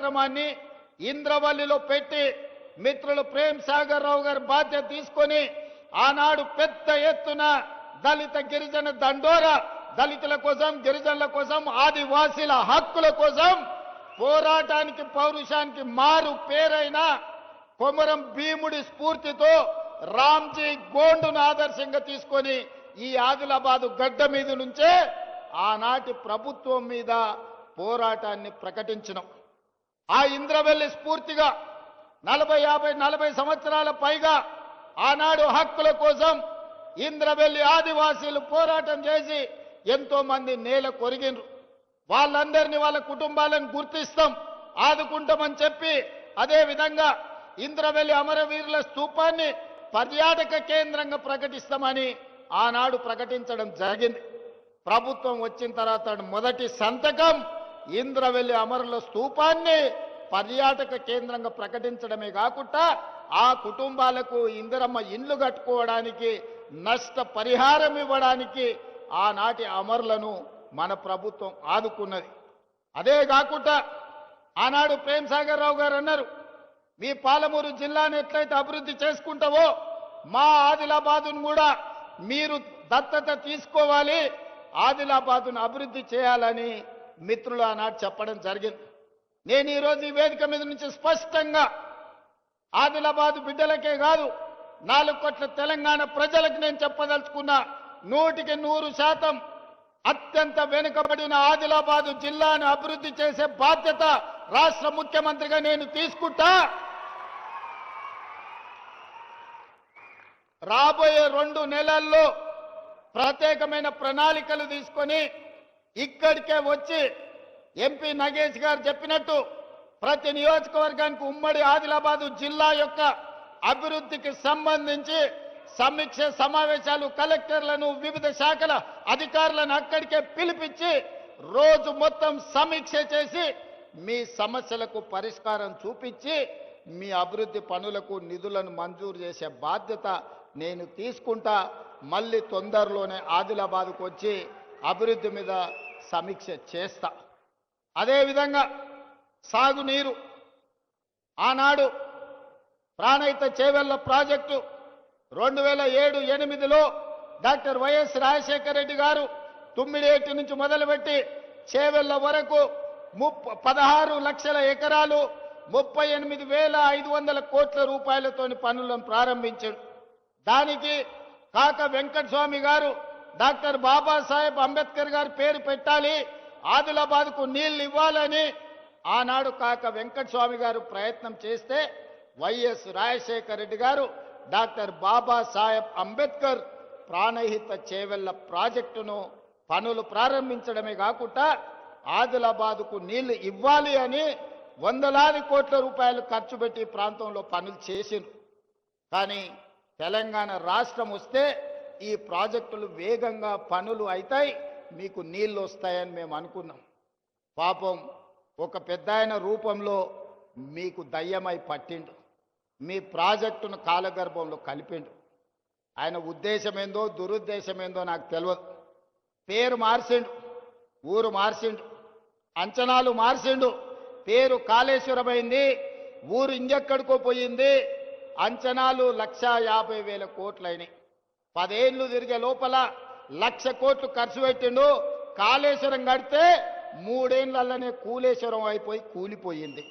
కార్యక్రమాన్ని ఇంద్రవల్లిలో పెట్టి మిత్రులు ప్రేమ్ సాగర్ రావు గారు బాధ్యత తీసుకొని ఆనాడు పెద్ద ఎత్తున దళిత గిరిజన దండోరా దళితుల కోసం గిరిజనుల కోసం ఆదివాసీల హక్కుల కోసం పోరాటానికి పౌరుషానికి మారు పేరైన కొమరం భీముడి స్ఫూర్తితో రామ్జీ గోండును ఆదర్శంగా తీసుకొని ఈ ఆదిలాబాదు గడ్డ మీద నుంచే ఆనాటి ప్రభుత్వం మీద పోరాటాన్ని ప్రకటించినాం. ఆ ఇంద్రవెల్లి స్ఫూర్తిగా 40 సంవత్సరాల పైగా ఆనాడు హక్కుల కోసం ఇంద్రవెల్లి ఆదివాసీలు పోరాటం చేసి ఎంతో మంది నేల కొరిగినరు. వాళ్ళందరినీ వాళ్ళ కుటుంబాలను గుర్తిస్తాం, ఆదుకుంటామని చెప్పి అదే విధంగా ఇంద్రవెల్లి అమరవీరుల స్తూపాన్ని పర్యాటక కేంద్రంగా ప్రకటిస్తామని ఆనాడు ప్రకటించడం జరిగింది. ప్రభుత్వం వచ్చిన తర్వాత మొదటి సంతకం ఇంద్రవెల్లి అమరుల స్తూపాన్ని పర్యాటక కేంద్రంగా ప్రకటించడమే కాకుండా ఆ కుటుంబాలకు ఇందిరమ్మ ఇండ్లు కట్టుకోవడానికి నష్ట పరిహారం ఇవ్వడానికి ఆనాటి అమరులను మన ప్రభుత్వం ఆదుకున్నది. అదే కాకుండా ఆనాడు ప్రేమ్ సాగర్ రావు గారు అన్నారు, మీ పాలమూరు జిల్లాను ఎట్లయితే అభివృద్ధి చేసుకుంటావో మా ఆదిలాబాదును కూడా మీరు దత్తత తీసుకోవాలి, ఆదిలాబాదును అభివృద్ధి చేయాలని మిత్రులు ఆనాడు చెప్పడం జరిగింది. నేను ఈరోజు ఈ వేదిక మీద నుంచి స్పష్టంగా ఆదిలాబాదు బిడ్డలకే కాదు 4 కోట్ల తెలంగాణ ప్రజలకు నేను చెప్పదలుచుకున్నా, 100% అత్యంత వెనుకబడిన ఆదిలాబాదు జిల్లాను అభివృద్ధి చేసే బాధ్యత రాష్ట్ర ముఖ్యమంత్రిగా నేను తీసుకుంటా. రాబోయే 2 నెలల్లో ప్రత్యేకమైన ప్రణాళికలు తీసుకొని ఇక్కడికే వచ్చి ఎంపీ నగేష్ గారు చెప్పినట్టు ప్రతి నియోజకవర్గానికి ఉమ్మడి ఆదిలాబాదు జిల్లా యొక్క అభివృద్ధికి సంబంధించి సమీక్ష సమావేశాలు కలెక్టర్లను వివిధ శాఖల అధికారులను అక్కడికే పిలిపించి రోజు మొత్తం సమీక్ష చేసి మీ సమస్యలకు పరిష్కారం చూపించి మీ అభివృద్ధి పనులకు నిధులను మంజూరు చేసే బాధ్యత నేను తీసుకుంటా. మళ్ళీ తొందరలోనే ఆదిలాబాద్కు వచ్చి అభివృద్ధి మీద సమీక్ష చేస్తా. అదేవిధంగా సాగునీరు ఆనాడు ప్రాణహిత చేవెళ్ల ప్రాజెక్టు 2007-8లో డాక్టర్ వైఎస్ రాజశేఖర రెడ్డి గారు తుమ్మిడిఏటి నుంచి మొదలుపెట్టి చేవెళ్ల వరకు 16 లక్షల ఎకరాలు 38,500 కోట్ల రూపాయలతో పనులను ప్రారంభించాడు. దానికి కాక వెంకటస్వామి గారు డాక్టర్ బాబాసాహెబ్ అంబేద్కర్ గారి పేరు పెట్టాలి, ఆదిలాబాద్కు నీళ్లు ఇవ్వాలని ఆనాడు కాక వెంకటస్వామి గారు ప్రయత్నం చేస్తే వైఎస్ రాజశేఖర రెడ్డి గారు డాక్టర్ బాబాసాహెబ్ అంబేద్కర్ ప్రాణహిత చేవెళ్ల ప్రాజెక్టును పనులు ప్రారంభించడమే కాకుండా ఆదిలాబాద్కు నీళ్లు ఇవ్వాలి అని వందలాది కోట్ల రూపాయలు ఖర్చు పెట్టి ప్రాంతంలో పనులు చేసిండ్రు. కానీ తెలంగాణ రాష్ట్రం వస్తే ఈ ప్రాజెక్టులు వేగంగా పనులు అవుతాయి, మీకు నీళ్లు వస్తాయని మేము అనుకున్నాం. పాపం ఒక పెద్దాయన రూపంలో మీకు దయ్యమై పట్టిండు, మీ ప్రాజెక్టును కాలగర్భంలో కలిపిండు. ఆయన ఉద్దేశమేందో దురుద్దేశమేందో నాకు తెలియదు. పేరు మార్చిండు, ఊరు మార్చిండు, అంచనాలు మార్చిండు. పేరు కాళేశ్వరమైంది, ఊరు ఇంకెక్కడికో పోయింది. అంచనాలు 1,50,000 కోట్లయినాయి. 10 ఏళ్ళు తిరిగే లోపల 1,00,000 కోట్లు ఖర్చు పెట్టిండు. కాళేశ్వరం కడితే 3 ఏళ్లలోనే కూలేశ్వరం అయిపోయి కూలిపోయింది.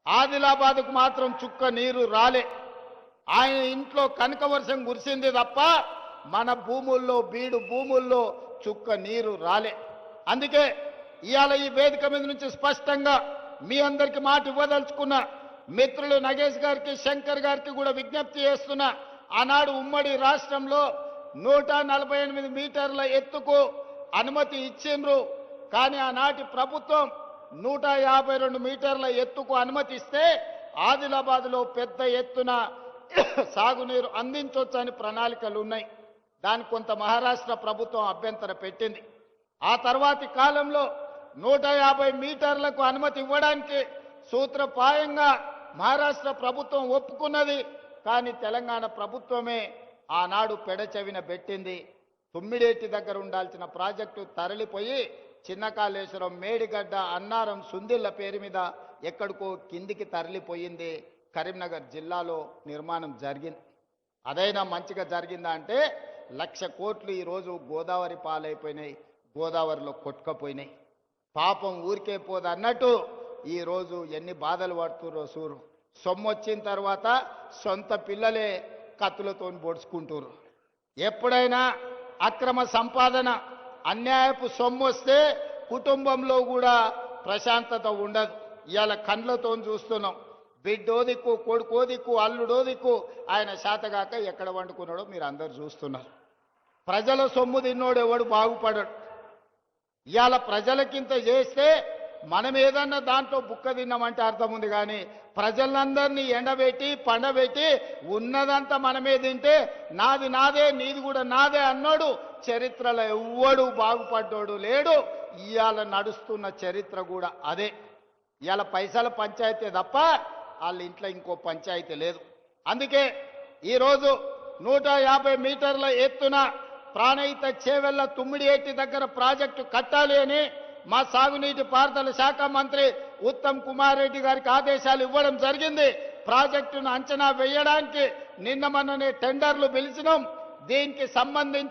ఆదిలాబాద్కు మాత్రం చుక్క నీరు రాలే. ఆయన ఇంట్లో కనక వర్షం కురిసింది తప్ప మన భూముల్లో బీడు భూముల్లో చుక్క నీరు రాలే. అందుకే ఇవాళ ఈ వేదిక మీద నుంచి స్పష్టంగా మీ అందరికీ మాట ఇవ్వదలుచుకున్న మిత్రులు నగేష్ గారికి శంకర్ గారికి కూడా విజ్ఞప్తి చేస్తున్నా. ఆనాడు ఉమ్మడి రాష్ట్రంలో 148 మీటర్ల ఎత్తుకు అనుమతి ఇచ్చిండ్రు. కానీ ఆనాటి ప్రభుత్వం 152 మీటర్ల ఎత్తుకు అనుమతిస్తే ఆదిలాబాద్లో పెద్ద ఎత్తున సాగునీరు అందించొచ్చని ప్రణాళికలు ఉన్నాయి. దానికి కొంత మహారాష్ట్ర ప్రభుత్వం అభ్యంతరం పెట్టింది. ఆ తర్వాతి కాలంలో 150 మీటర్లకు అనుమతి ఇవ్వడానికి సూత్రప్రాయంగా మహారాష్ట్ర ప్రభుత్వం ఒప్పుకున్నది. కానీ తెలంగాణ ప్రభుత్వమే ఆనాడు పెడచెవిన పెట్టింది. తుమ్మిడేటి దగ్గర ఉండాల్సిన ప్రాజెక్టు తరలిపోయి చిన్న కాళేశ్వరం, మేడిగడ్డ, అన్నారం, సుందిళ్ల పేరు మీద ఎక్కడికో కిందికి తరలిపోయింది. కరీంనగర్ జిల్లాలో నిర్మాణం జరిగింది. అదైనా మంచిగా జరిగిందా అంటే 1,00,000 కోట్లు ఈరోజు గోదావరి పాలైపోయినాయి, గోదావరిలో కొట్టుకపోయినాయి. పాపం ఊరికే పోదు అన్నట్టు ఈరోజు ఎన్ని బాధలు పడుతుర్రో సూరు. సొమ్ము వచ్చిన తర్వాత సొంత పిల్లలే కత్తులతో పొడుచుకుంటుర్రు. ఎప్పుడైనా అక్రమ సంపాదన అన్యాయపు సొమ్ము వస్తే కుటుంబంలో కూడా ప్రశాంతత ఉండదు. ఇవాళ కండ్లతో చూస్తున్నాం. బిడ్డో దిక్కు, కొడుకో దిక్కు, అల్లుడో దిక్కు, ఆయన శాతగాక ఎక్కడ వండుకున్నాడో మీరు అందరు చూస్తున్నారు. ప్రజల సొమ్ము తిన్నోడు ఎవడు బాగుపడడు. ఇవాళ ప్రజలకింత చేస్తే మనం ఏదన్నా దాంట్లో బుక్క తిన్నామంటే అర్థం ఉంది. కానీ ప్రజలందరినీ ఎండబెట్టి పండబెట్టి ఉన్నదంతా మనమే తింటే నాది నాదే నీది కూడా నాదే అన్నాడు చరిత్రలో ఎవ్వడు బాగుపడ్డాడు లేడు. ఇవాళ నడుస్తున్న చరిత్ర కూడా అదే. ఇవాళ పైసల పంచాయతీ తప్ప వాళ్ళ ఇంట్లో ఇంకో పంచాయతీ లేదు. అందుకే ఈరోజు 150 మీటర్ల ఎత్తున ప్రాణహిత చేవెళ్ల తుమ్మిడిఏటి దగ్గర ప్రాజెక్టు కట్టాలి అని మా సాగునీటి పారుదల శాఖ మంత్రి ఉత్తమ్ కుమార్ రెడ్డి గారికి ఆదేశాలు ఇవ్వడం జరిగింది. ప్రాజెక్టును అంచనా వేయడానికి నిన్న మొన్ననే టెండర్లు పిలిచినాం. దీనికి సంబంధించి